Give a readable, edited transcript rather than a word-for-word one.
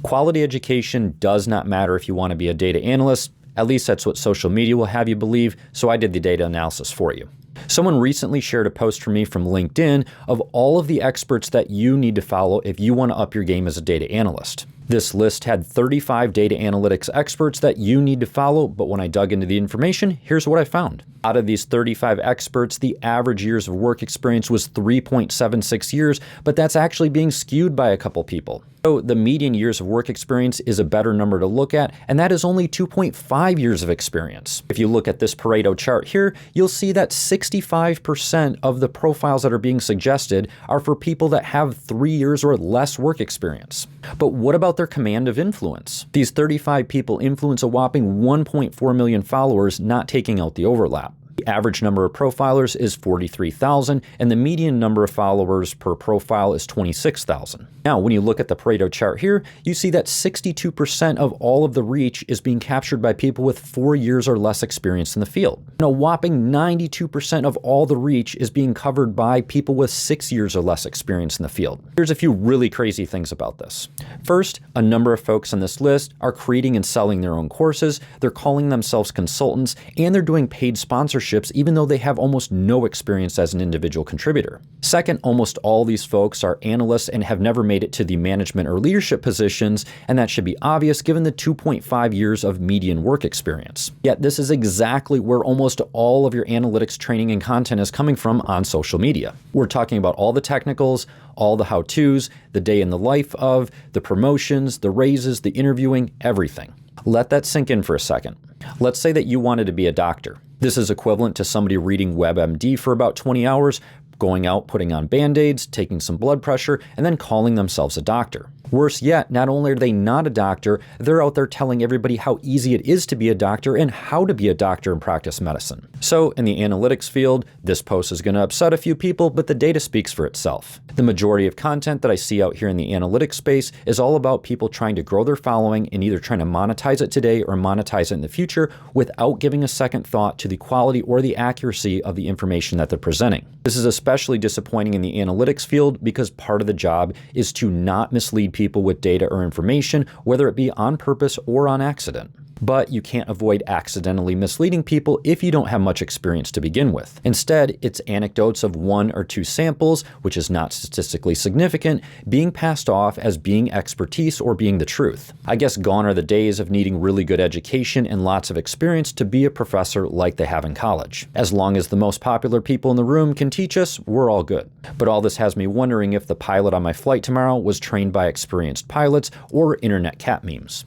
Quality education does not matter if you want to be a data analyst. At least that's what social media will have you believe, so I did the data analysis for you. Someone recently shared a post from me from LinkedIn of all of the experts that you need to follow if you want to up your game as a data analyst. This list had 35 data analytics experts that you need to follow, but when I dug into the information, here's what I found. Out of these 35 experts, the average years of work experience was 3.76 years, but that's actually being skewed by a couple people. So the median years of work experience is a better number to look at, and that is only 2.5 years of experience. If you look at this Pareto chart here, you'll see that 65% of the profiles that are being suggested are for people that have 3 years or less work experience. But what about their command of influence? These 35 people influence a whopping 1.4 million followers, not taking out the overlap. The average number of profilers is 43,000, and the median number of followers per profile is 26,000. Now, when you look at the Pareto chart here, you see that 62% of all of the reach is being captured by people with 4 years or less experience in the field. And a whopping 92% of all the reach is being covered by people with 6 years or less experience in the field. Here's a few really crazy things about this. First, a number of folks on this list are creating and selling their own courses, they're calling themselves consultants, and they're doing paid sponsorships even though they have almost no experience as an individual contributor. Second, almost all these folks are analysts and have never made it to the management or leadership positions, and that should be obvious given the 2.5 years of median work experience. Yet this is exactly where almost all of your analytics training and content is coming from on social media. We're talking about all the technicals, all the how-tos, the day in the life of, the promotions, the raises, the interviewing, everything. Let that sink in for a second. Let's say that you wanted to be a doctor. This is equivalent to somebody reading WebMD for about 20 hours, going out, putting on Band-Aids, taking some blood pressure, and then calling themselves a doctor. Worse yet, not only are they not a doctor, they're out there telling everybody how easy it is to be a doctor and how to be a doctor and practice medicine. So in the analytics field, this post is going to upset a few people, but the data speaks for itself. The majority of content that I see out here in the analytics space is all about people trying to grow their following and either trying to monetize it today or monetize it in the future without giving a second thought to the quality or the accuracy of the information that they're presenting. This is especially disappointing in the analytics field because part of the job is to not mislead people with data or information, whether it be on purpose or on accident. But you can't avoid accidentally misleading people if you don't have much experience to begin with. Instead, it's anecdotes of 1 or 2 samples, which is not statistically significant, being passed off as being expertise or being the truth. I guess gone are the days of needing really good education and lots of experience to be a professor like they have in college. As long as the most popular people in the room can teach us, we're all good. But all this has me wondering if the pilot on my flight tomorrow was trained by experienced pilots or internet cat memes.